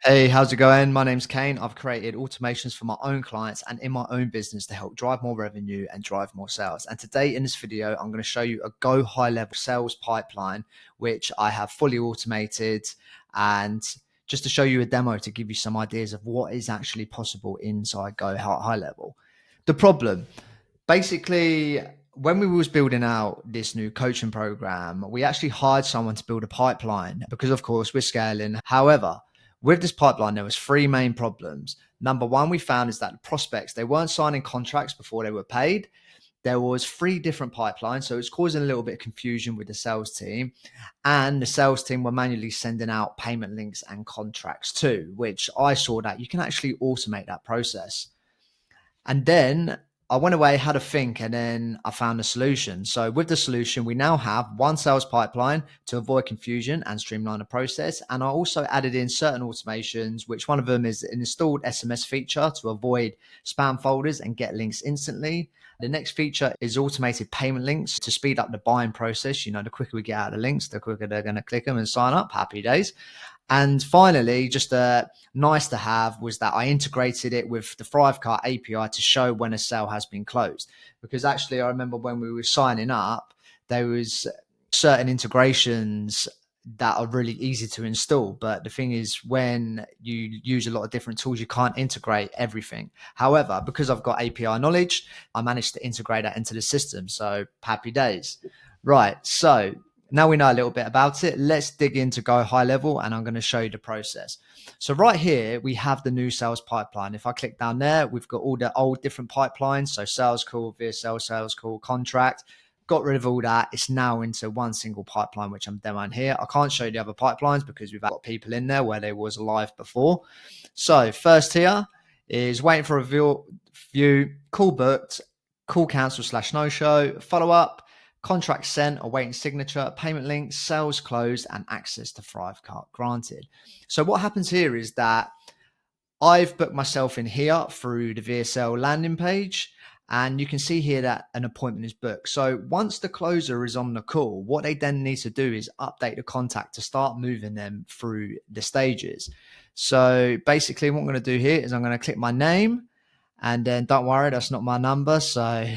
Hey, how's it going? My name's Kane. I've created automations for my own clients and in my own business to help drive more revenue and drive more sales. And today in this video, I'm going to show you a GoHighLevel Sales Pipeline, which I have fully automated, and just to show you a demo to give you some ideas of what is actually possible inside GoHighLevel. The problem, basically, when we was building out this new coaching program, we actually hired someone to build a pipeline because of course we're scaling. However, with this pipeline, there was three main problems. Number one, we found is that the prospects, they weren't signing contracts before they were paid. There was three different pipelines, so it's causing a little bit of confusion with the sales team. And the sales team were manually sending out payment links and contracts too, which I saw that you can actually automate that process. And then I went away, had a think, and then I found a solution. So with the solution, we now have one sales pipeline to avoid confusion and streamline the process. And I also added in certain automations, which one of them is an installed SMS feature to avoid spam folders and get links instantly. The next feature is automated payment links to speed up the buying process. You know, the quicker we get out of the links, the quicker they're going to click them and sign up. Happy days. And finally, just a nice to have was that I integrated it with the ThriveCart API to show when a sale has been closed. Because actually, I remember when we were signing up, there was certain integrations that are really easy to install. But the thing is, when you use a lot of different tools, you can't integrate everything. However, because I've got API knowledge, I managed to integrate that into the system. So happy days. Right. So now we know a little bit about it. Let's dig into GoHighLevel, and I'm going to show you the process. So right here, we have the new sales pipeline. If I click down there, we've got all the old different pipelines. So sales call, VSL, sales call, contract. Got rid of all that. It's now into one single pipeline, which I'm demoing here. I can't show you the other pipelines because we've got people in there where they was live before. So first here is waiting for a view, call booked, call cancel / no show, follow up, contract sent, awaiting signature, payment links, sales closed, and access to ThriveCart granted. So what happens here is that I've booked myself in here through the VSL landing page, and you can see here that an appointment is booked. So once the closer is on the call, what they then need to do is update the contact to start moving them through the stages. So basically what I'm going to do here is I'm going to click my name. And then don't worry, that's not my number. So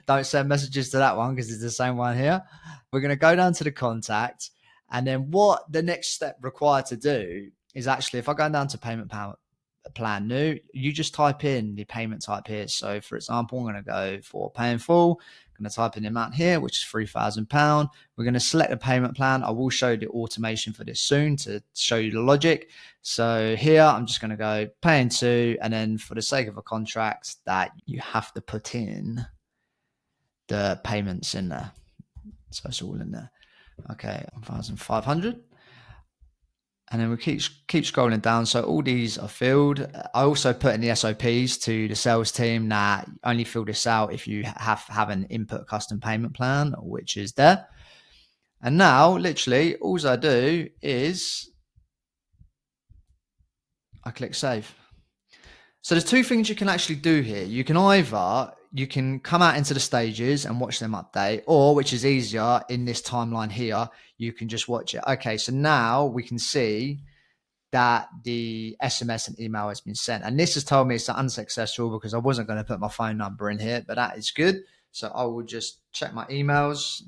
don't send messages to that one because it's the same one here. We're going to go down to the contact. And then what the next step required to do is actually, if I go down to payment plan new, you just type in the payment type here. So for example, I'm going to go for pay in full. I'm going to type in the amount here, which is £3,000. We're going to select the payment plan. I will show you the automation for this soon to show you the logic. So here I'm just going to go pay in two, and then for the sake of a contract, that you have to put in the payments in there. So it's all in there. Okay, 1,500. And then we keep scrolling down. So all these are filled. I also put in the SOPs to the sales team that only fill this out if you have an input custom payment plan, which is there. And now literally all I do is I click save. So there's two things you can actually do here. You can either come out into the stages and watch them update, or which is easier in this timeline here, you can just watch it. Okay, so now we can see that the SMS and email has been sent. And this has told me it's unsuccessful because I wasn't going to put my phone number in here, but that is good. So I will just check my emails.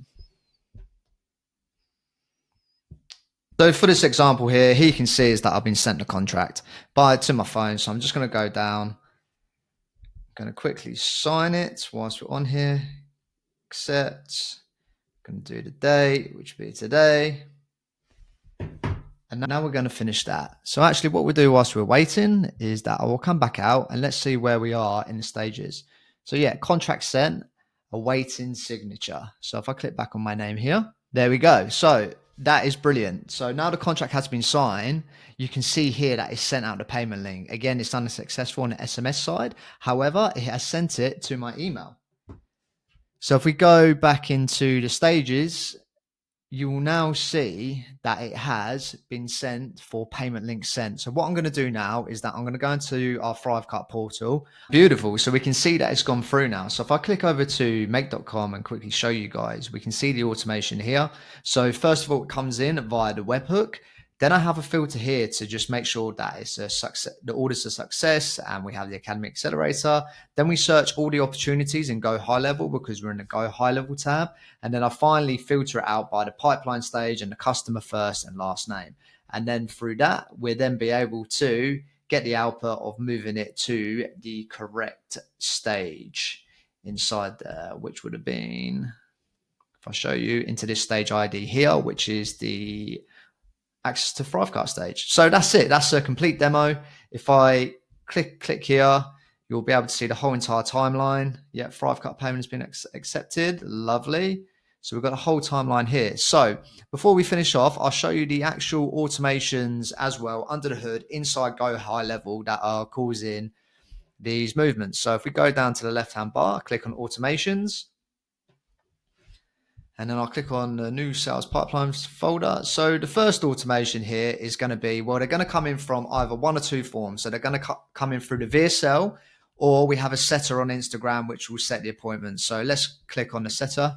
So for this example here, you can see is that I've been sent a contract to my phone. So I'm just going to go down. I'm going to quickly sign it whilst we're on here. Accept. I'm going to do the date, which will be today. And now we're going to finish that. So actually what we'll do whilst we're waiting is that I will come back out and let's see where we are in the stages. So yeah, contract sent, awaiting signature. So if I click back on my name here, there we go. So that is brilliant. So now the contract has been signed. You can see here that it's sent out the payment link. Again, it's unsuccessful on the SMS side. However, it has sent it to my email. So if we go back into the stages, you will now see that it has been sent for payment link sent. So what I'm going to do now is that I'm going to go into our ThriveCart portal. Beautiful. So we can see that it's gone through now. So if I click over to make.com and quickly show you guys, we can see the automation here. So first of all, it comes in via the webhook. Then I have a filter here to just make sure that it's a success, the order's a success, and we have the Academy Accelerator. Then we search all the opportunities and go high level because we're in the go high level tab. And then I finally filter it out by the pipeline stage and the customer first and last name. And then through that, we'll then be able to get the output of moving it to the correct stage inside there, which would have been, if I show you, into this stage ID here, which is the access to ThriveCart stage. So that's it. That's a complete demo. If I click here, you'll be able to see the whole entire timeline. Yeah, ThriveCart payment has been accepted. Lovely. So we've got a whole timeline here. So before we finish off, I'll show you the actual automations as well under the hood inside GoHighLevel that are causing these movements. So if we go down to the left-hand bar, click on automations, and then I'll click on the new sales pipelines folder. So the first automation here is going to be, well, they're going to come in from either one or two forms. So they're going to come in through the VSL, or we have a setter on Instagram, which will set the appointment. So let's click on the setter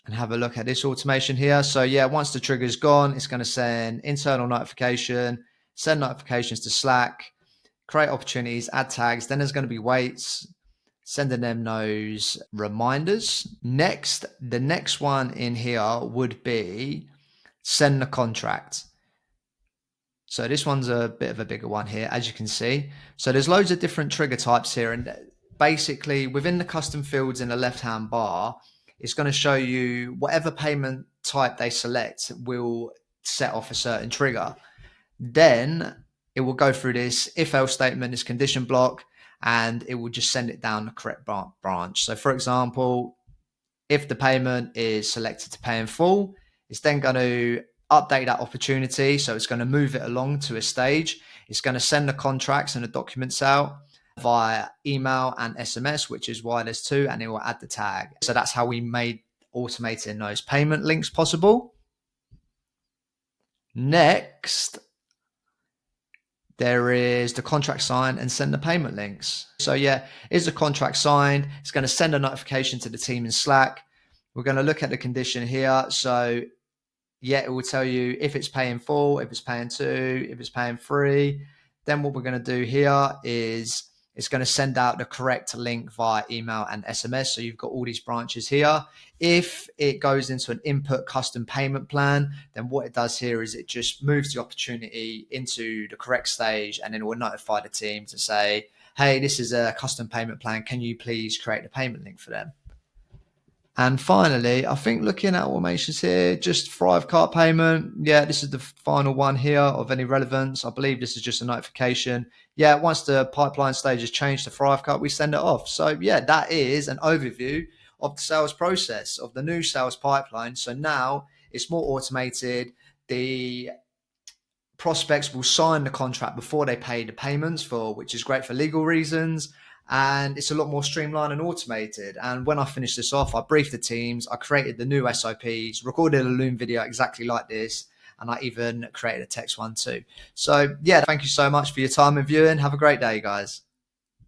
and have a look at this automation here. So yeah, once the trigger's gone, it's going to send internal notification, send notifications to Slack, create opportunities, add tags. Then there's going to be waits, sending them those reminders. Next, the next one in here would be send the contract. So this one's a bit of a bigger one here, as you can see. So there's loads of different trigger types here. And basically within the custom fields in the left-hand bar, it's going to show you whatever payment type they select will set off a certain trigger. Then it will go through this if-else statement, this condition block, and it will just send it down the correct branch. So for example, if the payment is selected to pay in full, it's then going to update that opportunity. So it's going to move it along to a stage. It's going to send the contracts and the documents out via email and SMS, which is why there's two, and it will add the tag. So that's how we made automating those payment links possible. Next, there is the contract signed and send the payment links. So yeah, is the contract signed? It's going to send a notification to the team in Slack. We're going to look at the condition here. So yeah, it will tell you if it's paying full, if it's paying two, if it's paying three. Then what we're going to do here is it's going to send out the correct link via email and SMS. So you've got all these branches here. If it goes into an input custom payment plan, then what it does here is it just moves the opportunity into the correct stage, and then it will notify the team to say, hey, this is a custom payment plan. Can you please create the payment link for them? And finally, I think looking at automations here, just ThriveCart payment. Yeah, this is the final one here of any relevance. I believe this is just a notification. Yeah, once the pipeline stage has changed to ThriveCart, we send it off. So yeah, that is an overview of the sales process of the new sales pipeline. So now it's more automated. The prospects will sign the contract before they pay the payments for, which is great for legal reasons. And it's a lot more streamlined and automated. And when I finished this off, I briefed the teams, I created the new SOPs, recorded a Loom video exactly like this, and I even created a text one too. So yeah, thank you so much for your time and viewing. Have a great day, guys.